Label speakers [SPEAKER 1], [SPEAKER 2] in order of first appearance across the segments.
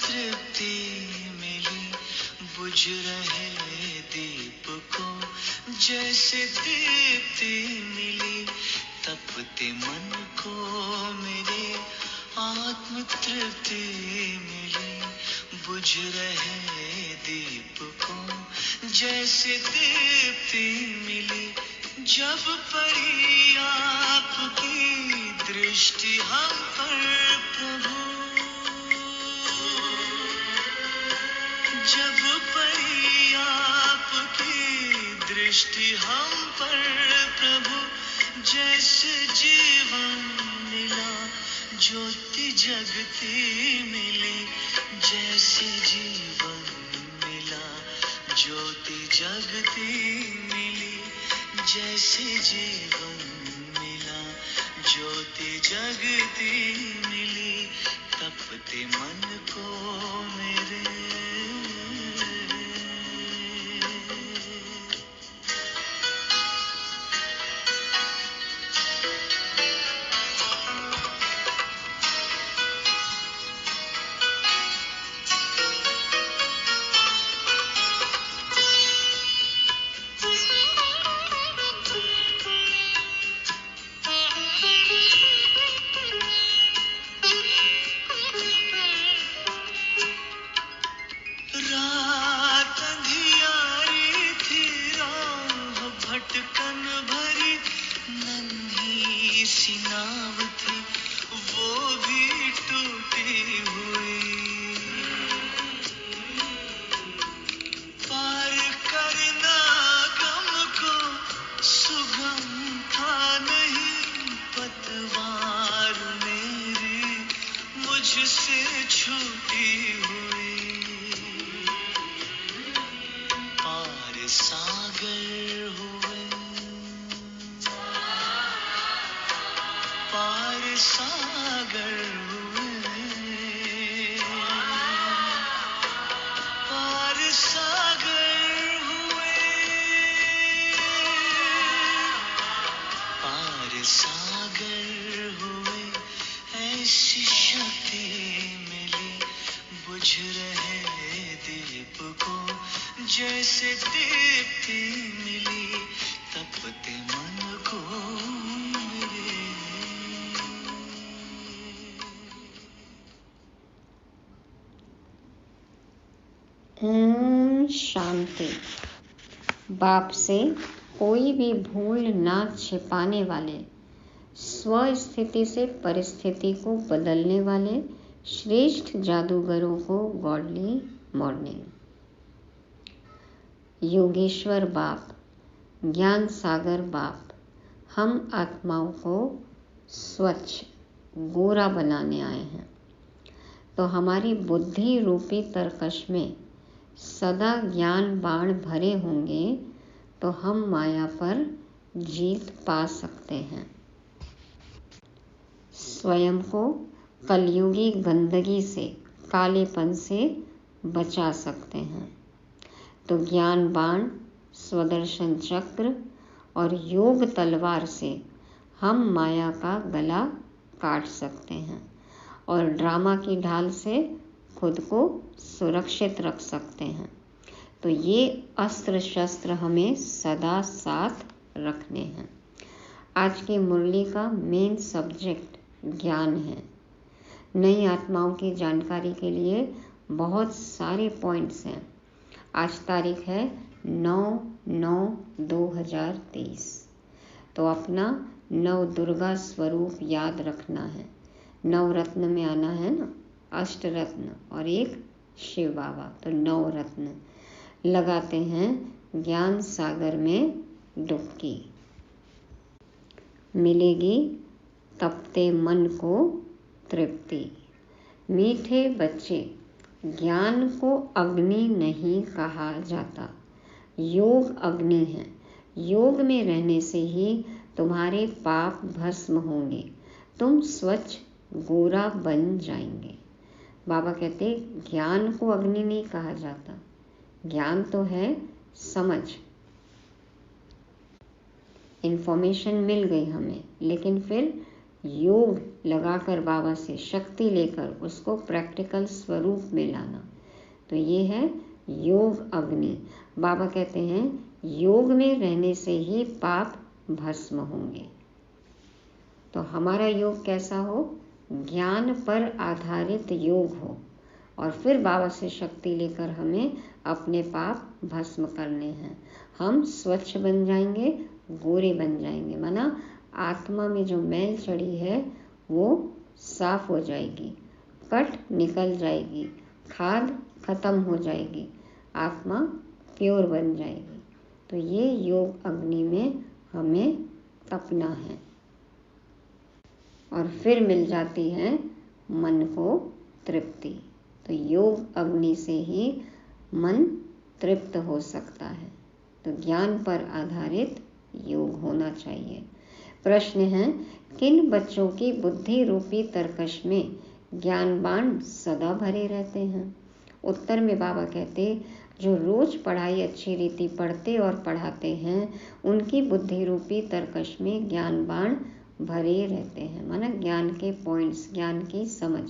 [SPEAKER 1] तृप्ति मिली, बुझ रहे दीप को जैसे दीप्ति मिली, तपते मन को मेरे आत्म तृप्ति मिली, बुझ रहे दीप को जैसे दीप्ति मिली। जब पड़ी आपकी दृष्टि हम पर प्रभु, जब पड़ी आपकी दृष्टि हम पर प्रभु, जैसे जीवन मिला, ज्योति जगती मिली, जैसे जीवन मिला, ज्योति जगती मिली, जैसे जीवन मिला, ज्योति जगती मिली, तपते मन को मेरे। भटकन भरी नन्ही सी नाव थी, वो भी टूटी हुई, पार करना गम को सुगम था नहीं, पतवार मेरी मुझसे छूटी हुई, पार सागर हुए, पार सागर हुए, पार सागर हुए, पार सागर हुए। ऐसी शक्ति मिली, बुझ रहे दीप को जैसे दीप्ति मिली, तपते मन को मेरे।
[SPEAKER 2] ओम शांति। बाप से कोई भी भूल ना छिपाने वाले, स्व स्थिति से परिस्थिति को बदलने वाले श्रेष्ठ जादूगरों को गॉडली मॉर्निंग। योगेश्वर बाप, ज्ञान सागर बाप, हम आत्माओं को स्वच्छ गोरा बनाने आए हैं। तो हमारी बुद्धि रूपी तरकश में सदा ज्ञान बाण भरे होंगे तो हम माया पर जीत पा सकते हैं, स्वयं को कलयुगी गंदगी से, कालेपन से बचा सकते हैं। तो ज्ञान बाण, स्वदर्शन चक्र और योग तलवार से हम माया का गला काट सकते हैं और ड्रामा की ढाल से खुद को सुरक्षित रख सकते हैं। तो ये अस्त्र शस्त्र हमें सदा साथ रखने हैं। आज की मुरली का मेन सब्जेक्ट ज्ञान है। नई आत्माओं की जानकारी के लिए बहुत सारे पॉइंट्स हैं। आज तारीख है 9/9/2023। तो अपना नव दुर्गा स्वरूप याद रखना है। नवरत्न में आना है ना, अष्टरत्न और एक शिव बाबा। तो नवरत्न लगाते हैं, ज्ञान सागर में डुबकी मिलेगी, तपते मन को तृप्ति। मीठे बच्चे, ज्ञान को अग्नि नहीं कहा जाता, योग अग्नि है। योग में रहने से ही तुम्हारे पाप भस्म होंगे, तुम स्वच्छ गोरा बन जाएंगे। बाबा कहते ज्ञान को अग्नि नहीं कहा जाता, ज्ञान तो है समझ, इन्फॉर्मेशन मिल गई हमें, लेकिन फिर योग लगाकर बाबा से शक्ति लेकर उसको प्रैक्टिकल स्वरूप में लाना। तो ये है योग अग्नि। बाबा कहते हैं योग में रहने से ही पाप भस्म होंगे। तो हमारा योग कैसा हो? ज्ञान पर आधारित योग हो, और फिर बाबा से शक्ति लेकर हमें अपने पाप भस्म करने हैं। हम स्वच्छ बन जाएंगे, गोरे बन जाएंगे, माना आत्मा में जो मैल चढ़ी है वो साफ हो जाएगी, कट निकल जाएगी, खाद खत्म हो जाएगी, आत्मा प्योर बन जाएगी। तो ये योग अग्नि में हमें तपना है, और फिर मिल जाती है मन को तृप्ति। तो योग अग्नि से ही मन तृप्त हो सकता है। तो ज्ञान पर आधारित योग होना चाहिए। प्रश्न है, किन बच्चों की बुद्धि रूपी तरकश में ज्ञान बाण सदा भरे रहते हैं? उत्तर में बाबा कहते, जो रोज पढ़ाई अच्छी रीति पढ़ते और पढ़ाते हैं उनकी बुद्धि रूपी तरकश में ज्ञान बाण भरे रहते हैं, माना ज्ञान के पॉइंट्स, ज्ञान की समझ।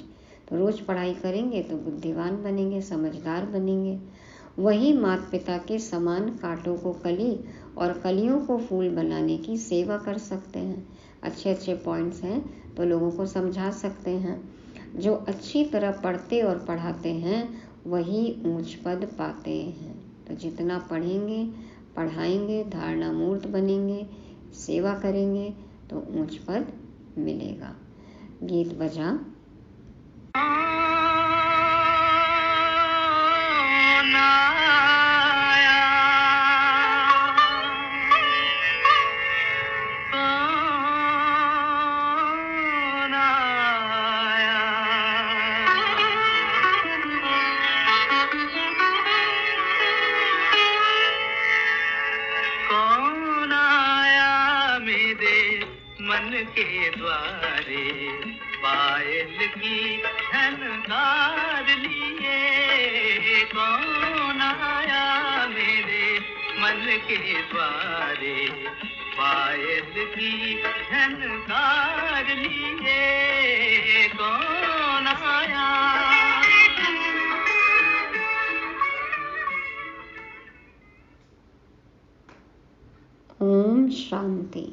[SPEAKER 2] तो रोज पढ़ाई करेंगे तो बुद्धिवान बनेंगे, समझदार बनेंगे। वही माता पिता के समान कांटों को कली और कलियों को फूल बनाने की सेवा कर सकते हैं। अच्छे अच्छे पॉइंट्स हैं तो लोगों को समझा सकते हैं। जो अच्छी तरह पढ़ते और पढ़ाते हैं वही ऊंच पद पाते हैं। तो जितना पढ़ेंगे, पढ़ाएंगे, धारणा मूर्त बनेंगे, सेवा करेंगे तो ऊंच पद मिलेगा। गीत बजा।
[SPEAKER 1] मन के द्वारे पायल की झनकार लिए, कौन आया मेरे मन के द्वारे पायल की झनकार लिए, कौन आया?
[SPEAKER 2] ओम शांति।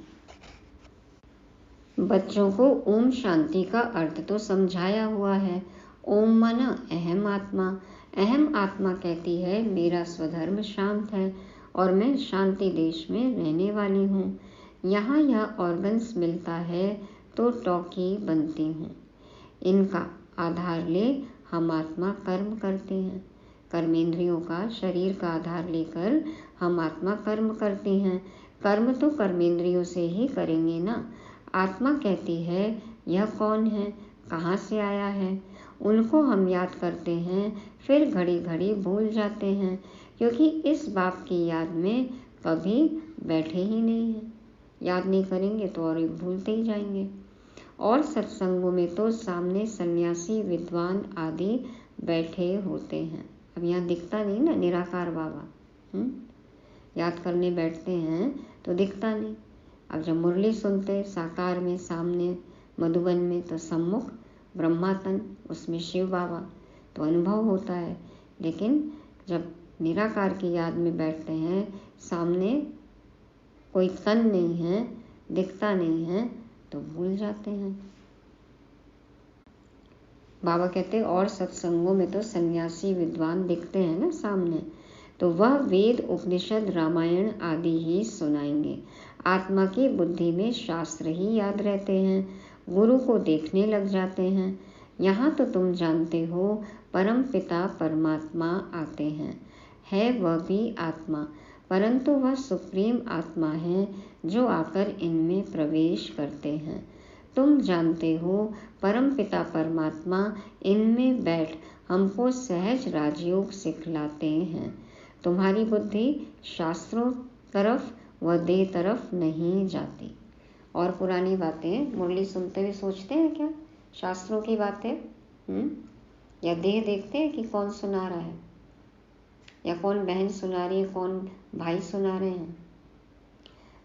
[SPEAKER 2] बच्चों को ओम शांति का अर्थ तो समझाया हुआ है। ओम माना अहम आत्मा। अहम आत्मा कहती है मेरा स्वधर्म शांत है और मैं शांति देश में रहने वाली हूँ। यहाँ यह ऑर्गन्स मिलता है तो टॉकी बनती हूँ। इनका आधार ले हम आत्मा कर्म करते हैं। कर्मेंद्रियों का शरीर का आधार लेकर हम आत्मा कर्म करती हैं। कर्म तो कर्मेंद्रियों से ही करेंगे ना। आत्मा कहती है यह कौन है, कहाँ से आया है। उनको हम याद करते हैं, फिर घड़ी घड़ी भूल जाते हैं, क्योंकि इस बाप की याद में कभी बैठे ही नहीं हैं। याद नहीं करेंगे तो और भूलते ही जाएंगे। और सत्संगों में तो सामने सन्यासी, विद्वान आदि बैठे होते हैं। अब यहाँ दिखता नहीं ना निराकार बाबा। याद करने बैठते हैं तो दिखता नहीं। अब जब मुरली सुनते साकार में सामने मधुबन में तो सम्मुख ब्रह्मातन, उसमें शिव बाबा, तो अनुभव होता है। लेकिन जब निराकार की याद में बैठते हैं, सामने कोई तन नहीं है, दिखता नहीं है, तो भूल जाते हैं। बाबा कहते और सत्संगों में तो सन्यासी विद्वान दिखते हैं ना सामने, तो वह वेद, उपनिषद, रामायण आदि ही सुनाएंगे। आत्मा की बुद्धि में शास्त्र ही याद रहते हैं। गुरु को देखने लग जाते हैं। यहाँ तो तुम जानते हो परम पिता परमात्मा आते हैं, है वह भी आत्मा, परंतु वह सुप्रीम आत्मा है जो आकर इनमें प्रवेश करते हैं। तुम जानते हो परम पिता परमात्मा इनमें बैठ हमको सहज राजयोग सिखलाते हैं। तुम्हारी बुद्धि शास्त्रों तरफ व देह तरफ नहीं जाती। और पुरानी बातें मुरली सुनते हुए सोचते हैं क्या शास्त्रों की बातें? या देह देखते हैं कि कौन सुना रहा है, या कौन बहन सुना रही है, कौन भाई सुना रहे हैं।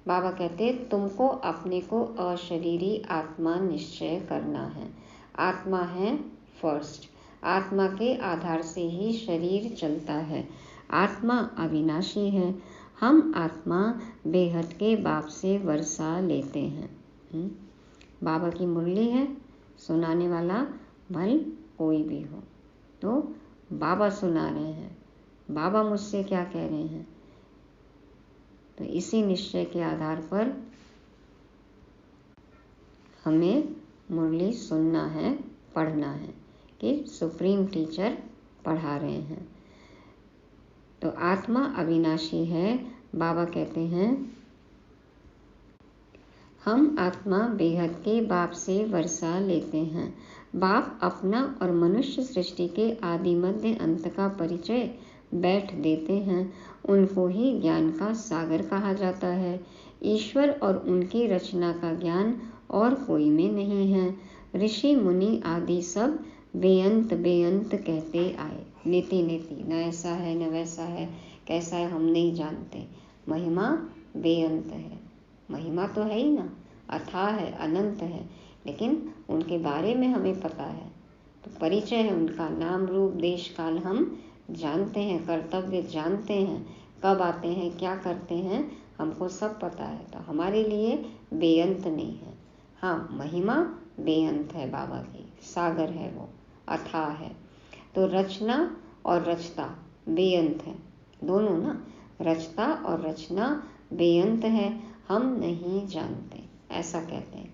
[SPEAKER 2] बाबा कहते तुमको अपने को अशरीरी आत्मा निश्चय करना है। आत्मा है फर्स्ट। आत्मा के आधार से ही शरीर चलता है। आत्मा अविनाशी है। हम आत्मा बेहद के बाप से वर्षा लेते हैं। बाबा की मुरली है, सुनाने वाला भल कोई भी हो। तो बाबा सुना रहे हैं, बाबा मुझसे क्या कह रहे हैं। तो इसी निश्चय के आधार पर हमें मुरली सुनना है, पढ़ना है कि सुप्रीम टीचर पढ़ा रहे हैं। तो आत्मा अविनाशी है। बाबा कहते हैं हम आत्मा बेहद के बाप से वर्षा लेते हैं। बाप अपना और मनुष्य सृष्टि के आदि मध्य अंत का परिचय बैठ देते हैं। उनको ही ज्ञान का सागर कहा जाता है। ईश्वर और उनकी रचना का ज्ञान और कोई में नहीं है। ऋषि मुनि आदि सब बेअंत बेअंत कहते आए। नीति नीति, न ऐसा है न वैसा है, कैसा है हम नहीं जानते। महिमा बेअंत है। महिमा तो है ही ना, अथाह है, अनंत है, लेकिन उनके बारे में हमें पता है। तो परिचय है उनका, नाम रूप देश काल हम जानते हैं, कर्तव्य जानते हैं, कब आते हैं क्या करते हैं, हमको सब पता है। तो हमारे लिए बेअंत नहीं है। हाँ, महिमा बेअंत है बाबा की, सागर है वो, अथाह है। तो रचना और रचता बेअंत है, दोनों ना, रचता और रचना बेअंत है, हम नहीं जानते, ऐसा कहते हैं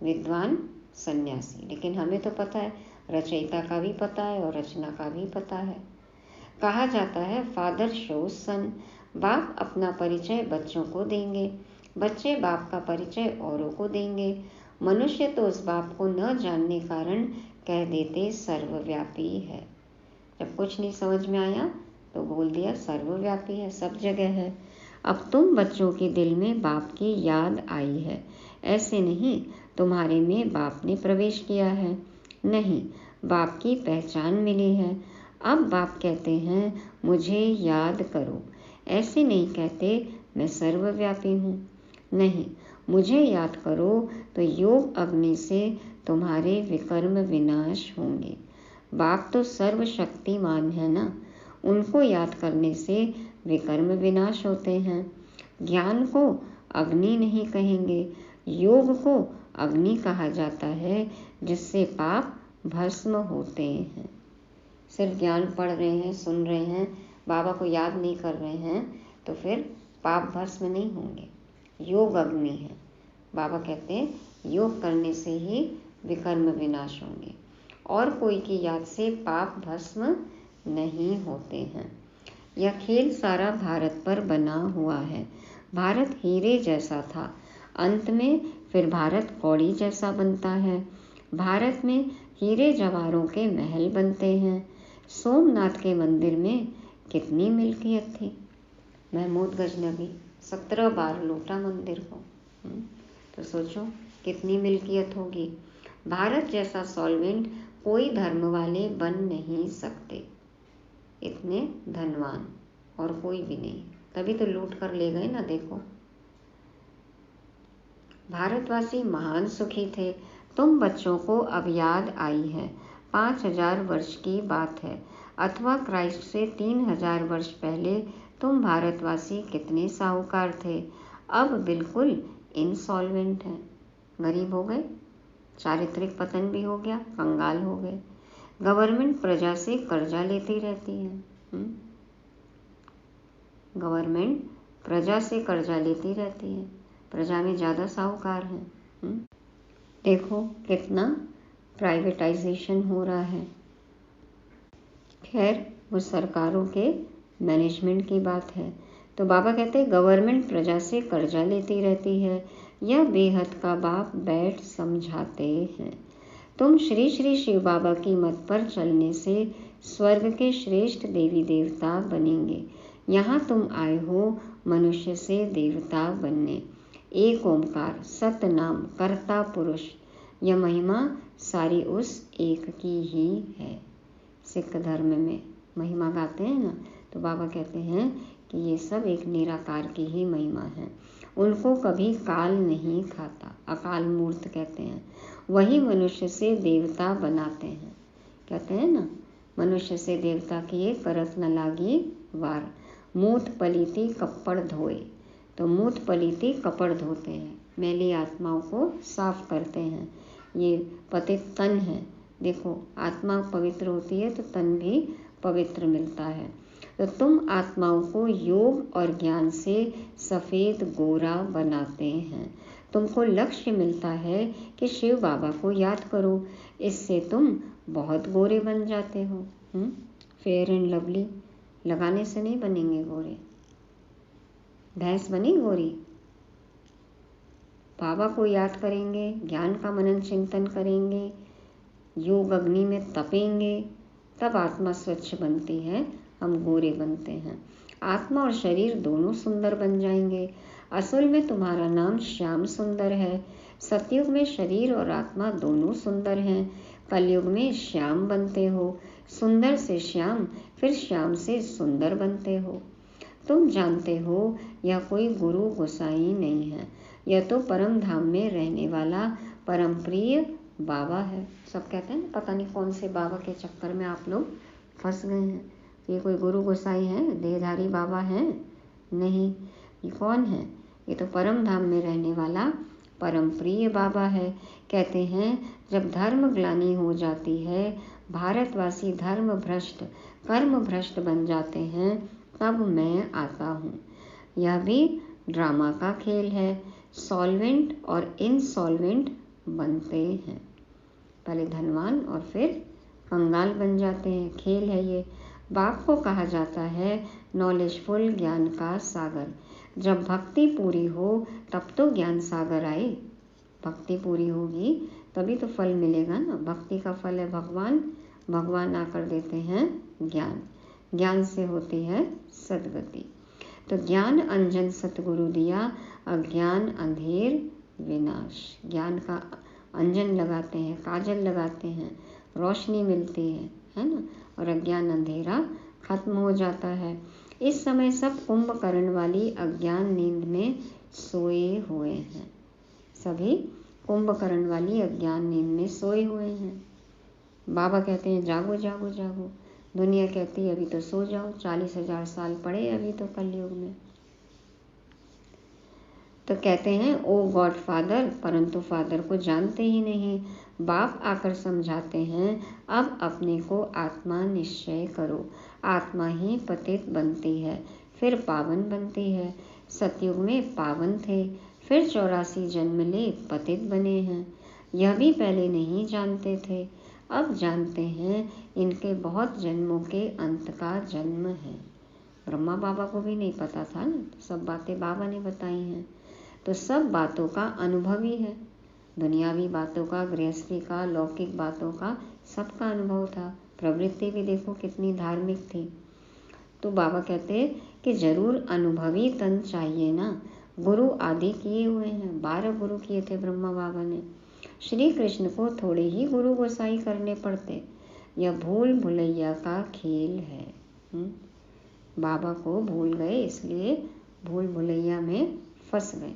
[SPEAKER 2] विद्वान सन्यासी। लेकिन हमें तो पता है, रचयिता का भी पता है और रचना का भी पता है। कहा जाता है फादर शोज सन, बाप अपना परिचय बच्चों को देंगे, बच्चे बाप का परिचय औरों को देंगे। मनुष्य तो उस बाप को न जानने कारण कह देते सर्वव्यापी है। जब कुछ नहीं समझ में आया तो बोल दिया सर्वव्यापी है, सब जगह है। अब तुम बच्चों के दिल में बाप की याद आई है, ऐसे नहीं तुम्हारे में बाप ने प्रवेश किया है, नहीं, बाप की पहचान मिली है। अब बाप कहते हैं मुझे याद करो, ऐसे नहीं कहते मैं सर्वव्यापी हूँ, नहीं, मुझे याद करो तो योग अग्नि से तुम्हारे विकर्म विनाश होंगे। बाप तो सर्वशक्तिमान है ना, उनको याद करने से विकर्म विनाश होते हैं। ज्ञान को अग्नि नहीं कहेंगे, योग को अग्नि कहा जाता है, जिससे पाप भस्म होते हैं। सिर्फ ज्ञान पढ़ रहे हैं, सुन रहे हैं, बाबा को याद नहीं कर रहे हैं, तो फिर पाप भस्म नहीं होंगे। योग अग्नि है। बाबा कहते हैं योग करने से ही विकर्म विनाश होंगे, और कोई की याद से पाप भस्म नहीं होते हैं। यह खेल सारा भारत पर बना हुआ है। भारत हीरे जैसा था, अंत में फिर भारत कौड़ी जैसा बनता है। भारत में हीरे जवाहरों के महल बनते हैं। सोमनाथ के मंदिर में कितनी मिल्कियत थी। महमूद गजनबी 17 बार लूटा मंदिर को। तो सोचो कितनी मिल्कियत होगी। भारत जैसा सॉल्वेंट कोई धर्म वाले बन नहीं सकते, इतने धनवान और कोई भी नहीं, तभी तो लूट कर ले गए ना। देखो भारतवासी महान सुखी थे। तुम बच्चों को अब याद आई है, 5000 वर्ष की बात है, अथवा क्राइस्ट से 3000 वर्ष पहले तुम भारतवासी कितने साहूकार थे, अब बिल्कुल इनसॉल्वेंट हैं, गरीब हो गए, चारित्रिक पतन भी हो गया, कंगाल हो गए। गवर्नमेंट प्रजा से कर्जा लेती रहती है। गवर्नमेंट प्रजा से कर्जा लेती रहती है, प्रजा में ज़्यादा साहूकार हैं। देखो कितना प्राइवेटाइजेशन हो रहा है। खैर वो सरकारों के मैनेजमेंट की बात है। तो बाबा कहते हैं गवर्नमेंट प्रजा से कर्जा लेती रहती है, यह बेहद का बाप बैठ समझाते हैं। तुम श्री श्री शिव बाबा की मत पर चलने से स्वर्ग के श्रेष्ठ देवी देवता बनेंगे। यहाँ तुम आए हो मनुष्य से देवता बनने। एक ओमकार सतनाम कर्ता पुरुष, यह महिमा सारी उस एक की ही है। सिख धर्म में महिमा गाते हैं ना, तो बाबा कहते हैं कि ये सब एक निराकार की ही महिमा है। उनको कभी काल नहीं खाता। अकाल मूर्त कहते हैं। वही मनुष्य से देवता बनाते हैं। कहते हैं ना, मनुष्य से देवता किए करत न लागी वार, मूत पलीती कपड़ धोए। तो मूत पलीती कपड़ धोते हैं, मैली आत्माओं को साफ करते हैं। ये पतित तन है। देखो, आत्मा पवित्र होती है तो तन भी पवित्र मिलता है। तो तुम आत्माओं को योग और ज्ञान से सफ़ेद गोरा बनाते हैं। तुमको लक्ष्य मिलता है कि शिव बाबा को याद करो, इससे तुम बहुत गोरे बन जाते हो। फेयर एंड लवली लगाने से नहीं बनेंगे गोरे। भैंस बनी गोरी? बाबा को याद करेंगे, ज्ञान का मनन चिंतन करेंगे, योग अग्नि में तपेंगे, तब आत्मा स्वच्छ बनती है, हम गोरे बनते हैं। आत्मा और शरीर दोनों सुंदर बन जाएंगे। असल में तुम्हारा नाम श्याम सुंदर है। सतयुग में शरीर और आत्मा दोनों सुंदर हैं। कलयुग में श्याम बनते हो। सुंदर से श्याम, फिर श्याम से सुंदर बनते हो। तुम जानते हो यह कोई गुरु गोसाई नहीं है, यह तो परम धाम में रहने वाला परम प्रिय बाबा है। सब कहते हैं पता नहीं कौन से बाबा के चक्कर में आप लोग फंस गए हैं। ये कोई गुरु गोसाई है, देहधारी बाबा है? नहीं, ये कौन है? ये तो परम धाम में रहने वाला परम प्रिय बाबा है। कहते हैं जब धर्म ग्लानि हो जाती है, भारतवासी धर्म भ्रष्ट कर्म भ्रष्ट बन जाते हैं, तब मैं आता हूँ। यह भी ड्रामा का खेल है। सॉल्वेंट और इनसॉल्वेंट बनते हैं, पहले धनवान और फिर कंगाल बन जाते हैं। खेल है ये। बाप को कहा जाता है नॉलेजफुल, ज्ञान का सागर। जब भक्ति पूरी हो तब तो ज्ञान सागर आए। भक्ति पूरी होगी तभी तो फल मिलेगा ना। भक्ति का फल है भगवान, भगवान आकर देते हैं ज्ञान, ज्ञान से होती है सद्गति। तो ज्ञान अंजन सतगुरु दिया, अज्ञान अंधेर विनाश। ज्ञान का अंजन लगाते हैं, काजल लगाते हैं, रोशनी मिलती है ना, और अज्ञान अंधेरा खत्म हो जाता है। इस समय सब कुंभकर्ण वाली अज्ञान नींद में सोए हुए हैं। सभी कुंभकर्ण वाली अज्ञान नींद में सोए हुए हैं। बाबा कहते हैं जागो जागो जागो। दुनिया कहती है अभी तो सो जाओ, 40,000 साल पड़े अभी तो कलयुग में। तो कहते हैं ओ गॉड फादर, परंतु फादर को जानते ही नहीं। बाप आकर समझाते हैं अब अपने को आत्मा निश्चय करो। आत्मा ही पतित बनती है, फिर पावन बनती है। सतयुग में पावन थे, फिर 84 जन्म ले पतित बने हैं। यह भी पहले नहीं जानते थे, अब जानते हैं इनके बहुत जन्मों के अंत का जन्म है। ब्रह्मा बाबा को भी नहीं पता था ना, सब बातें बाबा ने बताई हैं। तो सब बातों का अनुभव ही है, दुनियावी बातों का, गृहस्थी का, लौकिक बातों का, सबका अनुभव था। प्रवृत्ति भी देखो कितनी धार्मिक थी। तो बाबा कहते कि जरूर अनुभवी तन चाहिए ना। गुरु आदि किए हुए हैं, 12 गुरु किए थे ब्रह्मा बाबा ने। श्री कृष्ण को थोड़े ही गुरु गोसाई करने पड़ते। यह भूल भुलैया का खेल है। बाबा को भूल गए, इसलिए भूल भुलैया में फंस गए।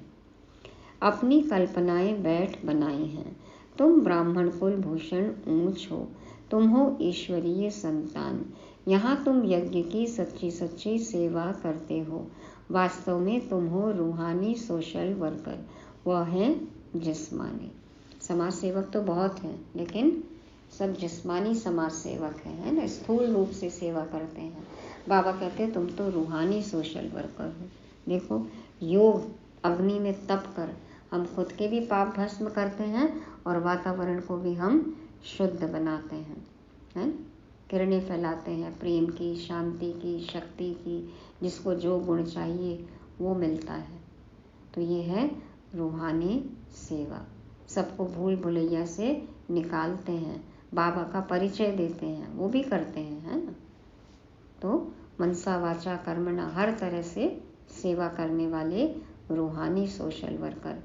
[SPEAKER 2] अपनी कल्पनाएं बैठ बनाई हैं। तुम ब्राह्मण कुल भूषण ऊंच हो, तुम हो ईश्वरीय संतान। यहाँ तुम यज्ञ की सच्ची सच्ची सेवा करते हो। वास्तव में तुम हो रूहानी सोशल वर्कर, वह है जिस्मानी। समाज सेवक तो बहुत हैं, लेकिन सब जिस्मानी समाज सेवक हैं, है ना, स्थूल रूप से सेवा करते हैं। बाबा कहते हैं तुम तो रूहानी सोशल वर्कर हो। देखो, योग अग्नि में तप कर हम खुद के भी पाप भस्म करते हैं और वातावरण को भी हम शुद्ध बनाते हैं, किरणें फैलाते हैं प्रेम की, शांति की, शक्ति की। जिसको जो गुण चाहिए वो मिलता है। तो ये है रूहानी सेवा। सबको भूल भुलैया से निकालते हैं, बाबा का परिचय देते हैं, वो भी करते हैं, है ना। तो मनसा वाचा कर्मणा हर तरह से सेवा करने वाले रूहानी सोशल वर्कर।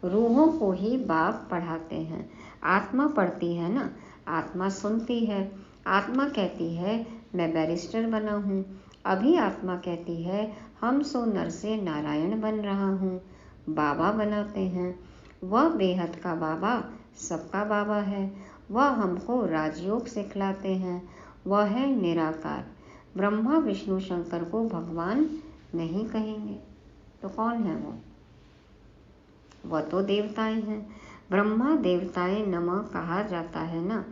[SPEAKER 2] रूहों को ही बाप पढ़ाते हैं। आत्मा पढ़ती है ना, आत्मा सुनती है। आत्मा कहती है मैं बैरिस्टर बना हूँ। अभी आत्मा कहती है हम सो नर से नारायण बन रहा हूँ। बाबा बनाते हैं। वह बेहद का बाबा सबका बाबा है। वह हमको राजयोग सिखलाते हैं। वह है निराकार। ब्रह्मा विष्णु शंकर को भगवान नहीं कहेंगे तो कौन है वो? वह तो देवताएं हैं। ब्रह्मा देवताएं नमः कहा जाता है ना।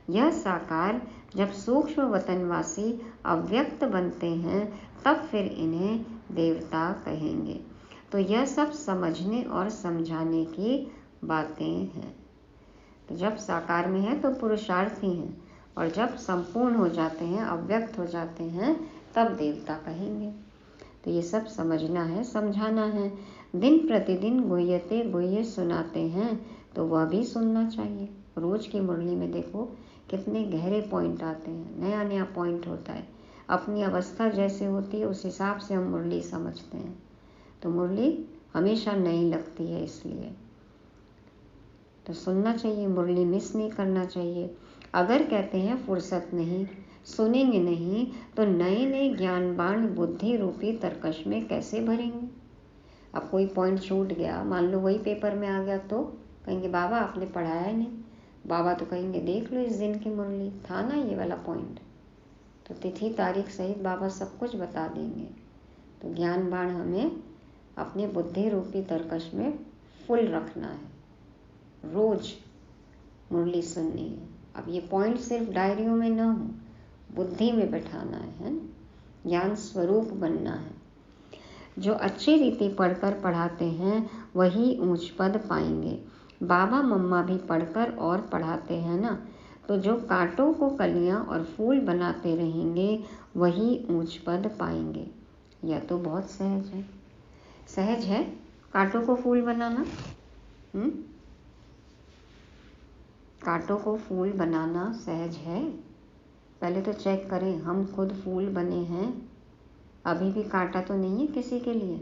[SPEAKER 2] यह साकार जब सूक्ष्म वतनवासी अव्यक्त बनते हैं तब फिर इन्हें देवता कहेंगे। तो यह सब समझने और समझाने की बातें हैं। तो जब साकार में है तो पुरुषार्थी हैं, और जब संपूर्ण हो जाते हैं, अव्यक्त हो जाते हैं, तब देवता कहेंगे। तो ये सब समझना है, समझाना है। दिन प्रतिदिन गुह्यते गुह्य सुनाते हैं तो वह भी सुनना चाहिए। रोज की मुरली में देखो कितने गहरे पॉइंट आते हैं, नया नया पॉइंट होता है। अपनी अवस्था जैसे होती है उस हिसाब से हम मुरली समझते हैं। तो मुरली हमेशा नई लगती है, इसलिए तो सुनना चाहिए, मुरली मिस नहीं करना चाहिए। अगर कहते हैं फुर्सत नहीं, सुनेंगे नहीं, तो नए नए ज्ञान बाण बुद्धि रूपी तरकश में कैसे भरेंगे? अब कोई पॉइंट छूट गया, मान लो वही पेपर में आ गया, तो कहेंगे बाबा आपने पढ़ाया नहीं। बाबा तो कहेंगे देख लो इस दिन की मुरली, था ना ये वाला पॉइंट। तो तिथि तारीख सहित बाबा सब कुछ बता देंगे। तो ज्ञान बाण हमें अपने बुद्धि रूपी तरकश में फुल रखना है, रोज मुरली सुननी है। अब ये पॉइंट सिर्फ डायरियों में ना हो, बुद्धि में बैठाना है ना, ज्ञान स्वरूप बनना है। जो अच्छी रीति पढ़कर पढ़ाते हैं वही ऊंच पद पाएंगे। बाबा मम्मा भी पढ़कर और पढ़ाते हैं ना, तो जो कांटों को कलियां और फूल बनाते रहेंगे वही ऊंच पद पाएंगे। यह तो बहुत सहज है। सहज है कांटों को फूल बनाना। कांटों को फूल बनाना सहज है? पहले तो चेक करें हम खुद फूल बने हैं, अभी भी कांटा तो नहीं है किसी के लिए।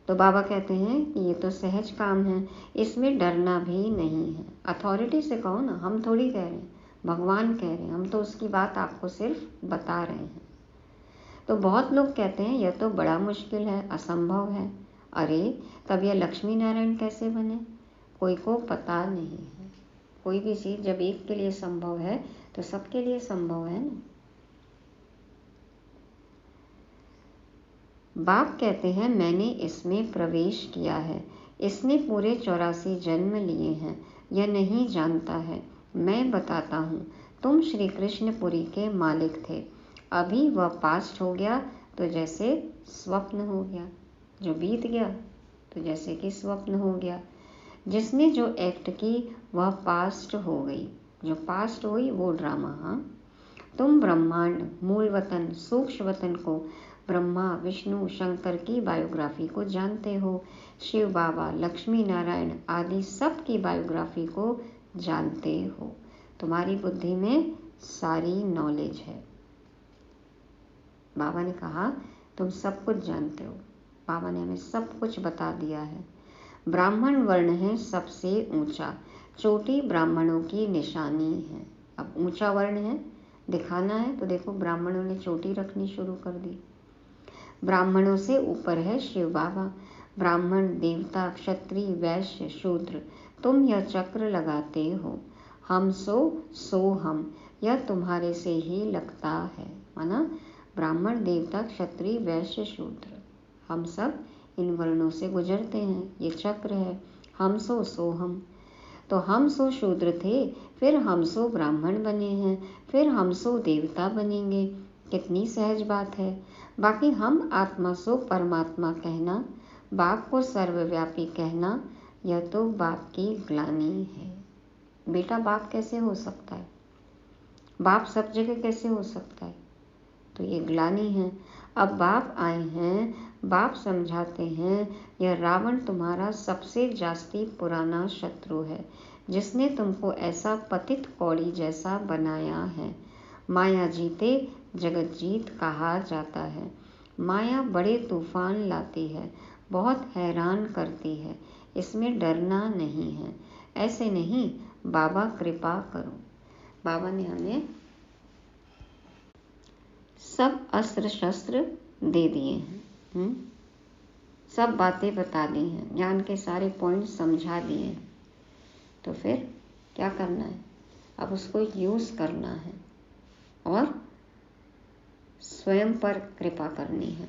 [SPEAKER 2] तो बाबा कहते हैं कि ये तो सहज काम है, इसमें डरना भी नहीं है। अथॉरिटी से कहो ना, हम थोड़ी कह रहे हैं, भगवान कह रहे हैं, हम तो उसकी बात आपको सिर्फ बता रहे हैं। तो बहुत लोग कहते हैं यह तो बड़ा मुश्किल है, असंभव है। अरे तब यह लक्ष्मी नारायण कैसे बने? कोई को पता नहीं है। कोई भी चीज़ जब एक के लिए संभव है तो सबके लिए संभव है ना। बाप कहते हैं मैंने इसमें प्रवेश किया है, इसने पूरे 84 जन्म लिए हैं, यह नहीं जानता है। मैं बताता हूँ, तुम श्री कृष्णपुरी के मालिक थे, अभी वह पास्ट हो गया तो जैसे स्वप्न हो गया। जो बीत गया तो जैसे कि स्वप्न हो गया। जिसने जो एक्ट की वह पास्ट हो गई, जो पास्ट हुई वो ड्रामा। हाँ, तुम ब्रह्मांड, मूल वतन, सूक्ष्म वतन को, ब्रह्मा विष्णु शंकर की बायोग्राफी को जानते हो, शिव बाबा लक्ष्मी नारायण आदि सब की बायोग्राफी को जानते हो। तुम्हारी बुद्धि में सारी नॉलेज है। बाबा ने कहा तुम सब कुछ जानते हो। बाबा ने हमें सब कुछ बता दिया है। ब्राह्मण वर्ण है सबसे ऊंचा, चोटी ब्राह्मणों की निशानी है। अब ऊंचा वर्ण है, दिखाना है, तो देखो ब्राह्मणों ने चोटी रखनी शुरू कर दी। ब्राह्मणों से ऊपर है शिव बाबा। ब्राह्मण देवता क्षत्रिय वैश्य शूद्र, तुम यह चक्र लगाते हो। हम सो हम, यह तुम्हारे से ही लगता है। माना ब्राह्मण देवता क्षत्रिय वैश्य शूद्र, हम सब इन वर्णों से गुजरते हैं, ये चक्र है। हम सो हम, तो हम सो शूद्र थे, फिर हम सो ब्राह्मण बने हैं, फिर हम सो देवता बनेंगे। कितनी सहज बात है। बाकी हम आत्मा सो परमात्मा कहना, बाप को सर्वव्यापी कहना, यह तो बाप की ग्लानि है। बेटा बाप कैसे हो सकता है? बाप सब जगह कैसे हो सकता है? तो ये ग्लानि है। अब बाप आए हैं, बाप समझाते हैं यह रावण तुम्हारा सबसे जास्ती पुराना शत्रु है, जिसने तुमको ऐसा पतित कौड़ी जैसा बनाया है। माया जीते जगत जीत कहा जाता है। माया बड़े तूफान लाती है, बहुत हैरान करती है, इसमें डरना नहीं है। ऐसे नहीं, बाबा कृपा करो। बाबा ने हमें सब अस्त्र शस्त्र दे दिए हैं। सब बातें बता दी हैं, ज्ञान के सारे पॉइंट समझा दिए हैं। तो फिर क्या करना है? अब उसको यूज़ करना है और स्वयं पर कृपा करनी है।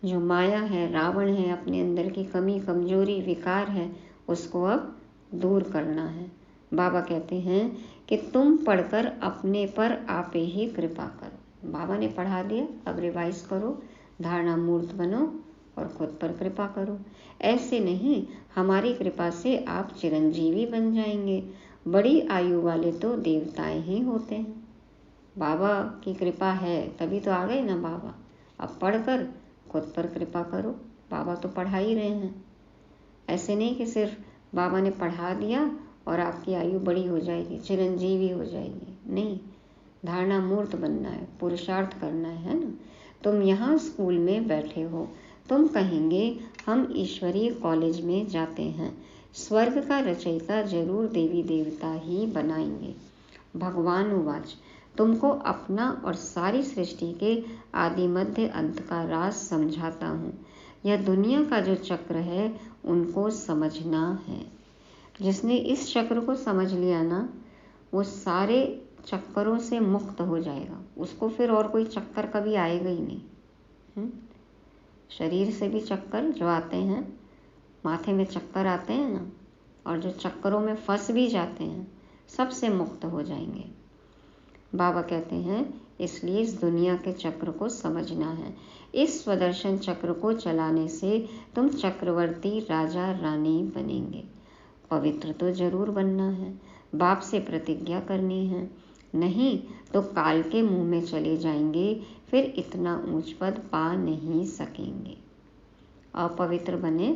[SPEAKER 2] जो माया है, रावण है, अपने अंदर की कमी, कमजोरी, विकार है, उसको अब दूर करना है। बाबा कहते हैं कि तुम पढ़कर अपने पर आप ही कृपा करो। बाबा ने पढ़ा दिया, अब रिवाइज करो, धारणा मूर्त बनो और खुद पर कृपा करो। ऐसे नहीं, हमारी कृपा से आप चिरंजीवी बन जाएंगे। बड़ी आयु वाले तो देवताएं ही होते हैं। बाबा की कृपा है तभी तो आ गए ना बाबा। अब पढ़कर खुद पर कृपा करो। बाबा तो पढ़ा ही रहे हैं। ऐसे नहीं कि सिर्फ बाबा ने पढ़ा दिया और आपकी आयु बड़ी हो जाएगी, चिरंजीवी हो जाएगी। नहीं, धारणा मूर्त बनना है, पुरुषार्थ करना है ना। तुम यहाँ स्कूल में बैठे हो, तुम कहेंगे हम ईश्वरीय कॉलेज में जाते हैं, स्वर्ग का रचयिता जरूर देवी देवता ही बनाएंगे। भगवान उवाच, तुमको अपना और सारी सृष्टि के आदि मध्य अंत का राज समझाता हूँ। यह दुनिया का जो चक्र है उनको समझना है। जिसने इस चक्र को समझ लिया ना, वो सारे चक्करों से मुक्त हो जाएगा। उसको फिर और कोई चक्कर कभी आएगा ही नहीं। शरीर से भी चक्कर जो आते हैं, माथे में चक्कर आते हैं ना, और जो चक्करों में फंस भी जाते हैं, सबसे मुक्त हो जाएंगे। बाबा कहते हैं इसलिए इस दुनिया के चक्र को समझना है। इस स्वदर्शन चक्र को चलाने से तुम चक्रवर्ती राजा रानी बनेंगे। पवित्र तो जरूर बनना है, बाप से प्रतिज्ञा करनी है, नहीं तो काल के मुंह में चले जाएंगे, फिर इतना ऊंच पद पा नहीं सकेंगे। अपवित्र बने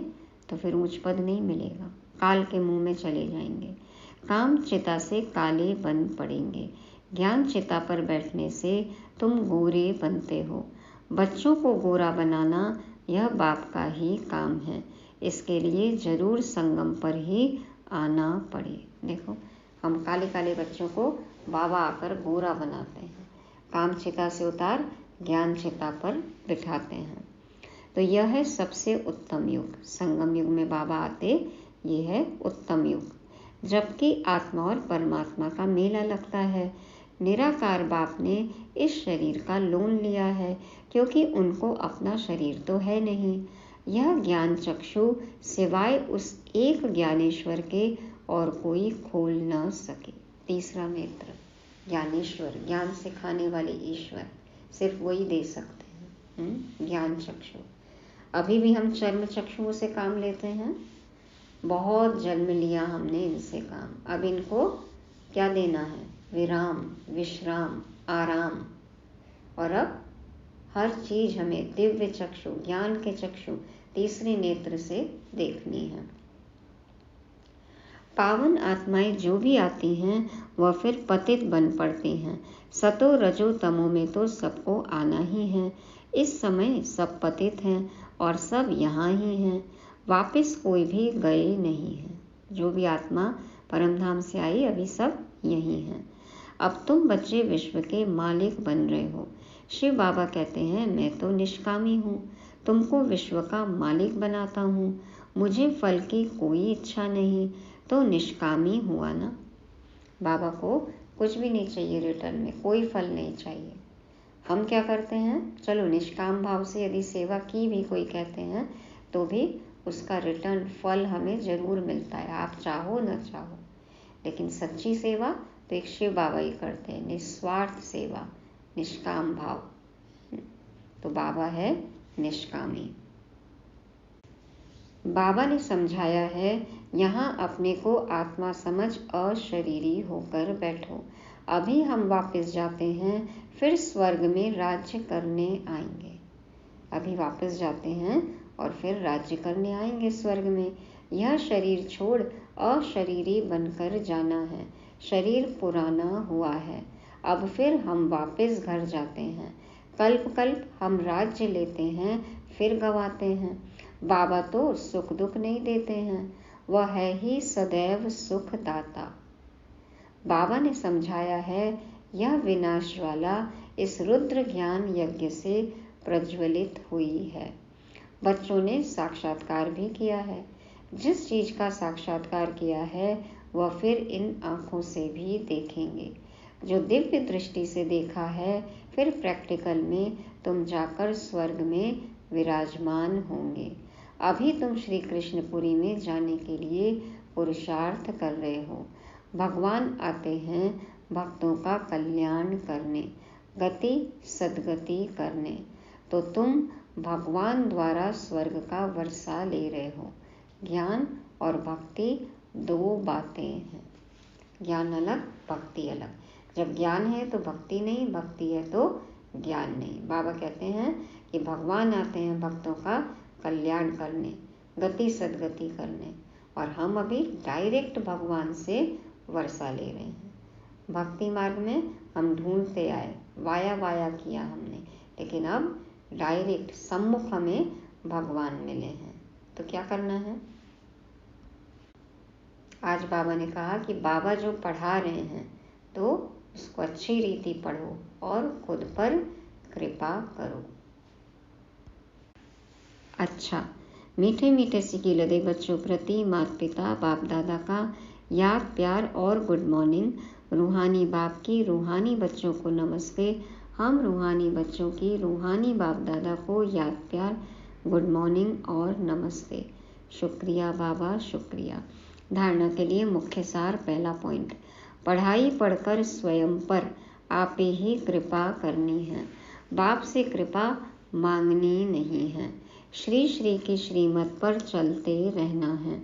[SPEAKER 2] तो फिर ऊंच पद नहीं मिलेगा, काल के मुंह में चले जाएंगे। काम चिता से काले बन पड़ेंगे। ज्ञान चिता पर बैठने से तुम गोरे बनते हो। बच्चों को गोरा बनाना यह बाप का ही काम है। इसके लिए जरूर संगम पर ही आना पड़े। देखो, हम काले काले बच्चों को बाबा आकर गोरा बनाते हैं, काम चिता से उतार ज्ञान चिता पर बिठाते हैं। तो यह है सबसे उत्तम युग। संगम युग में बाबा आते, ये है उत्तम युग, जबकि आत्मा और परमात्मा का मेला लगता है। निराकार बाप ने इस शरीर का लोन लिया है, क्योंकि उनको अपना शरीर तो है नहीं। यह ज्ञान चक्षु सिवाय उस एक ज्ञानेश्वर के और कोई खोल न सके। तीसरा नेत्र ज्ञानेश्वर, ज्ञान सिखाने वाले ईश्वर, सिर्फ वही दे सकते हैं ज्ञान चक्षु। अभी भी हम चर्म चक्षुओं से काम लेते हैं, बहुत जन्म लिया हमने इनसे काम। अब इनको क्या देना है? विराम, विश्राम, आराम। और अब हर चीज हमें दिव्य चक्षु, ज्ञान के चक्षु, तीसरे नेत्र से देखनी है। पावन आत्माएं जो भी आती हैं वह फिर पतित बन पड़ती हैं। सतो रजो तमो में तो सबको आना ही है। इस समय सब पतित हैं और सब यहाँ ही हैं, वापस कोई भी गए नहीं हैं। जो भी आत्मा परमधाम से आई अभी सब यही हैं। अब तुम बच्चे विश्व के मालिक बन रहे हो। शिव बाबा कहते हैं मैं तो निष्कामी हूँ, तुमको विश्व का मालिक बनाता हूँ, मुझे फल की कोई इच्छा नहीं, तो निष्कामी हुआ ना। बाबा को कुछ भी नहीं चाहिए, रिटर्न में कोई फल नहीं चाहिए। हम क्या करते हैं? चलो निष्काम भाव से यदि सेवा की भी कोई कहते हैं तो भी उसका रिटर्न फल हमें जरूर मिलता है, आप चाहो न चाहो। लेकिन सच्ची सेवा तो एक शिव बाबा ही करते हैं, निस्वार्थ सेवा, निष्काम भाव। तो बाबा है निष्कामी। बाबा ने समझाया है यहाँ अपने को आत्मा समझ अशरीरी होकर बैठो। अभी हम वापस जाते हैं, फिर स्वर्ग में राज्य करने आएंगे। अभी वापस जाते हैं और फिर राज्य करने आएंगे स्वर्ग में। यह शरीर छोड़ अशरीरी बनकर जाना है। शरीर पुराना हुआ है, अब फिर हम वापस घर जाते हैं। कल्प कल्प हम राज्य लेते हैं, फिर गवाते हैं। बाबा तो सुख दुख नहीं देते हैं, वह है ही सदैव सुख दाता। बाबा ने समझाया है यह विनाश वाला इस रुद्र ज्ञान यज्ञ से प्रज्वलित हुई है। बच्चों ने साक्षात्कार भी किया है। जिस चीज का साक्षात्कार किया है वह फिर इन आंखों से भी देखेंगे। जो दिव्य दृष्टि से देखा है फिर प्रैक्टिकल में तुम जाकर स्वर्ग में विराजमान होंगे। अभी तुम श्री कृष्णपुरी में जाने के लिए पुरुषार्थ कर रहे हो। भगवान आते हैं भक्तों का कल्याण करने, गति सद्गति करने। तो तुम भगवान द्वारा स्वर्ग का वर्षा ले रहे हो। ज्ञान और भक्ति दो बातें हैं। ज्ञान अलग, भक्ति अलग। जब ज्ञान है तो भक्ति नहीं, भक्ति है तो ज्ञान नहीं। बाबा कहते हैं कि भगवान आते हैं भक्तों का कल्याण करने, गति सद्गति करने, और हम अभी डायरेक्ट भगवान से वर्षा ले रहे हैं। भक्ति मार्ग में हम ढूंढते आए, वाया वाया किया हमने, लेकिन अब डायरेक्ट सम्मुख हमें भगवान मिले हैं। तो क्या करना है? आज बाबा ने कहा कि बाबा जो पढ़ा रहे हैं तो उसको अच्छी रीति पढ़ो और खुद पर कृपा करो। अच्छा, मीठे मीठे सिकीलदे बच्चों प्रति माता पिता बाप दादा का याद प्यार और गुड मॉर्निंग। रूहानी बाप की रूहानी बच्चों को नमस्ते। हम रूहानी बच्चों की रूहानी बाप दादा को याद प्यार, गुड मॉर्निंग और नमस्ते। शुक्रिया बाबा, शुक्रिया। धारणा के लिए मुख्य सार। पहला पॉइंट, पढ़ाई पढ़कर स्वयं पर आप ही कृपा करनी है, बाप से कृपा मांगनी नहीं है। श्री श्री की श्रीमत पर चलते रहना है।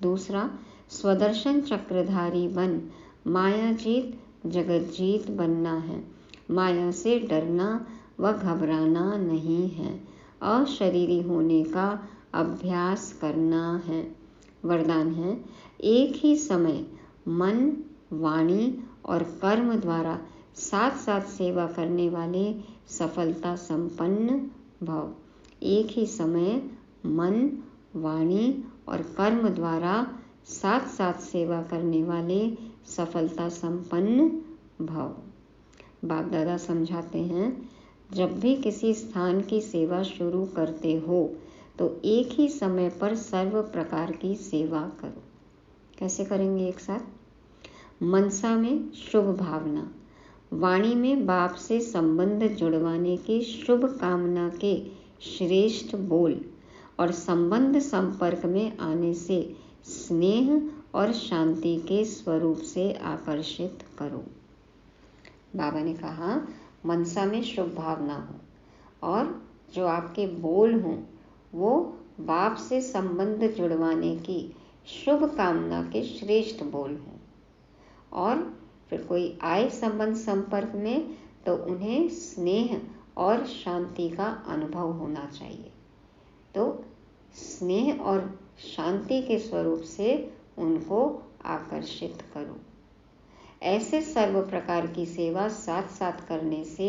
[SPEAKER 2] दूसरा, स्वदर्शन चक्रधारी बन माया जीत जगत जीत बनना है। माया से डरना व घबराना नहीं है। अशरीरी होने का अभ्यास करना है। वरदान है, एक ही समय मन, वाणी और कर्म द्वारा साथ साथ सेवा करने वाले सफलता संपन्न भव। एक ही समय मन, वाणी और कर्म द्वारा साथ साथ सेवा करने वाले सफलता संपन्न भव। बाप दादा समझाते हैं, जब भी किसी स्थान की सेवा शुरू करते हो तो एक ही समय पर सर्व प्रकार की सेवा करो। कैसे करेंगे एक साथ? मनसा में शुभ भावना, वाणी में बाप से संबंध जुड़वाने की शुभ कामना के श्रेष्ठ बोल, और संबंध संपर्क में आने से स्नेह और शांति के स्वरूप से आकर्षित करो। बाबा ने कहा, मनसा में शुभ भावना हो और जो आपके बोल हों वो बाप से संबंध जुड़वाने की शुभ कामना के श्रेष्ठ बोल हों, और फिर कोई आए संबंध संपर्क में तो उन्हें स्नेह और शांति का अनुभव होना चाहिए। तो स्नेह और शांति के स्वरूप से उनको आकर्षित करो। ऐसे सर्व प्रकार की सेवा साथ साथ करने से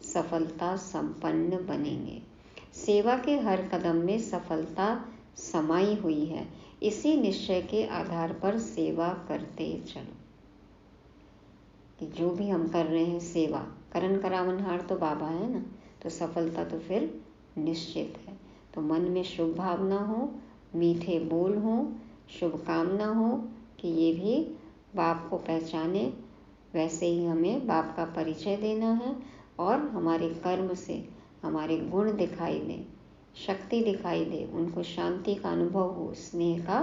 [SPEAKER 2] सफलता संपन्न बनेंगे। सेवा के हर कदम में सफलता समाई हुई है। इसी निश्चय के आधार पर सेवा करते चलो। कि जो भी हम कर रहे हैं सेवा, करण करावनहार तो बाबा है ना, तो सफलता तो फिर निश्चित है। तो मन में शुभ भावना हो, मीठे बोल हो, शुभकामना हो कि ये भी बाप को पहचाने। वैसे ही हमें बाप का परिचय देना है और हमारे कर्म से हमारे गुण दिखाई दे, शक्ति दिखाई दे, उनको शांति का अनुभव हो, स्नेह का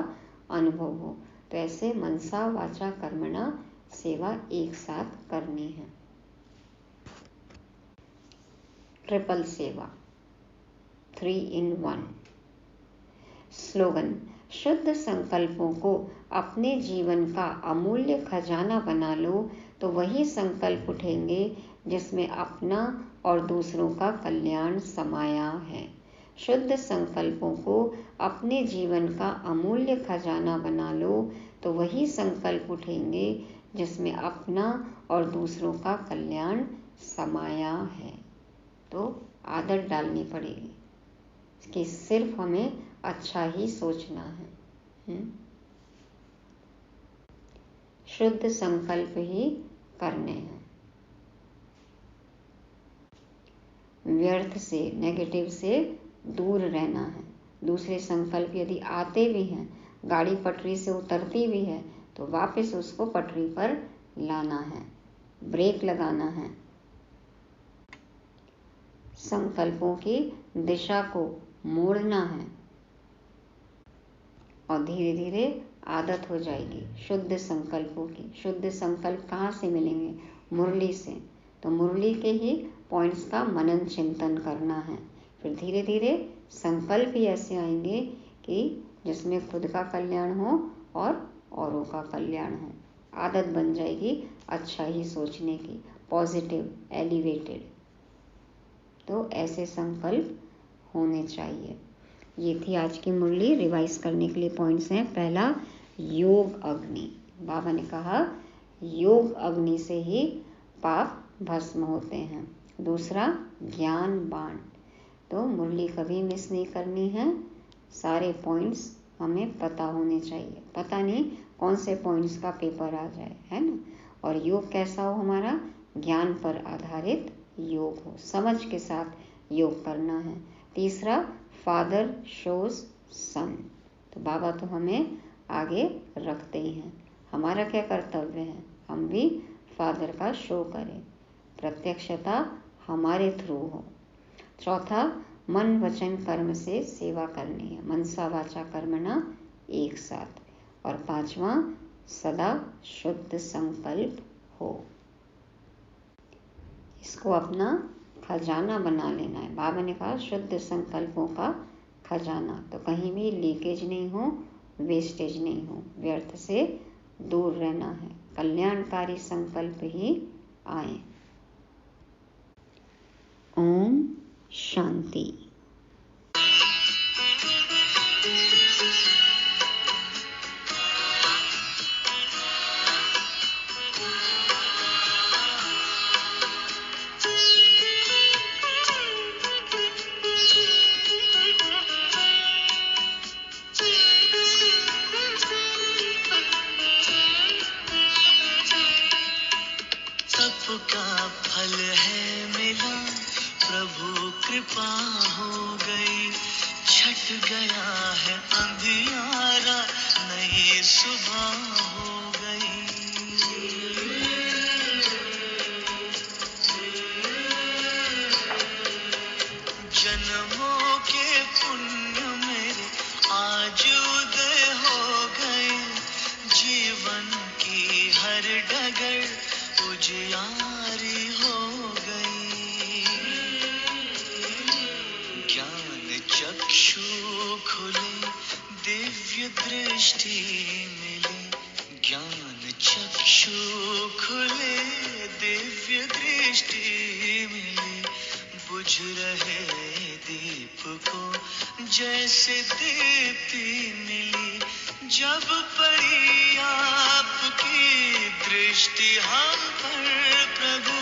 [SPEAKER 2] अनुभव हो। तो ऐसे मनसा वाचा कर्मणा सेवा एक साथ करनी है। ट्रिपल सेवा, 3 in 1। स्लोगन, शुद्ध संकल्पों को अपने जीवन का अमूल्य खजाना बना लो तो वही संकल्प उठेंगे जिसमें अपना और दूसरों का कल्याण समाया है। शुद्ध संकल्पों को अपने जीवन का अमूल्य खजाना बना लो तो वही संकल्प उठेंगे जिसमें अपना और दूसरों का कल्याण समाया है। तो आदत डालनी पड़ेगी कि सिर्फ हमें अच्छा ही सोचना है, शुद्ध संकल्प ही करने हैं। व्यर्थ से, नेगेटिव से दूर रहना है। दूसरे संकल्प यदि आते भी हैं, गाड़ी पटरी से उतरती भी है, तो वापस उसको पटरी पर लाना है, ब्रेक लगाना है। संकल्पों की दिशा को मोड़ना है और धीरे धीरे आदत हो जाएगी शुद्ध संकल्पों की। शुद्ध संकल्प कहाँ से मिलेंगे? मुरली से। तो मुरली के ही पॉइंट्स का मनन चिंतन करना है। फिर धीरे धीरे संकल्प ही ऐसे आएंगे कि जिसमें खुद का कल्याण हो और औरों का कल्याण हो। आदत बन जाएगी अच्छा ही सोचने की, पॉजिटिव, एलिवेटेड। तो ऐसे संकल्प होने चाहिए। ये थी आज की मुरली। रिवाइज करने के लिए पॉइंट्स हैं। पहला, योग अग्नि। बाबा ने कहा योग अग्नि से ही पाप भस्म होते हैं। दूसरा, ज्ञान बाण। तो मुरली कभी मिस नहीं करनी है। सारे पॉइंट्स हमें पता होने चाहिए। पता नहीं कौन से पॉइंट्स का पेपर आ जाए, है ना। और योग कैसा हो? हमारा ज्ञान पर आधारित योग हो, समझ के साथ योग करना है। तीसरा, फादर शोज सन। तो बाबा तो हमें आगे रखते ही हैं, हमारा क्या कर्तव्य है? हम भी फादर का शो करें, प्रत्यक्षता हमारे थ्रू हो। चौथा, मन वचन कर्म से सेवा करनी है, मनसा वाचा कर्मणा एक साथ। और पांचवा, सदा शुद्ध संकल्प हो। इसको अपना खजाना बना लेना है। बाबा ने कहा शुद्ध संकल्पों का खजाना। तो कहीं भी लीकेज नहीं हो, वेस्टेज नहीं हो, व्यर्थ से दूर रहना है, कल्याणकारी संकल्प ही आए। ओम शांति।
[SPEAKER 1] सबका फल है मिला, प्रभु कृपा हो गई, छट गया है अंधियारा, नई सुबह हो गई। जन्मों के पुण्य मेरे आज उदय हो गए, जीवन की हर डगर उजियारी हो गई। ज्ञान चक्षु खुले, दिव्य दृष्टि मिले, ज्ञान चक्षु खुले, दिव्य दृष्टि मिले, बुझ रहे दीप को जैसे दीप्ति मिली, जब पड़ी आपकी दृष्टि हम पर प्रभु,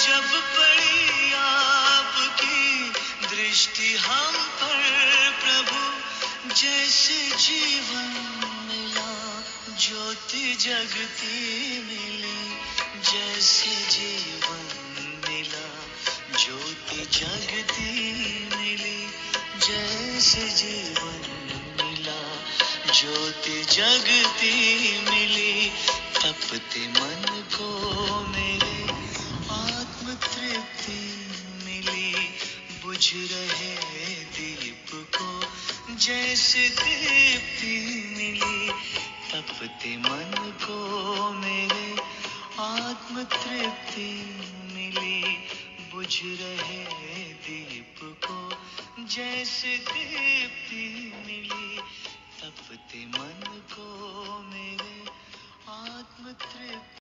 [SPEAKER 1] जब पड़ी आपकी दृष्टि हम पर प्रभु, जैसे जीवन मिला, ज्योति जगती मिली, जैसे जीवन मिला, ज्योति जगती मिली, जैसे जीवन मिला, ज्योति जगती मिली। तपते मन को मेरे आत्म तृप्ति मिली, बुझ रहे दीप को जैसे दीप्ति मिली। तपते मन को मेरे आत्म तृप्ति मिली, बुझ रहे दीप को जैसे दीप्ति मिली। तपते मन को मेरे आत्म तृप्ति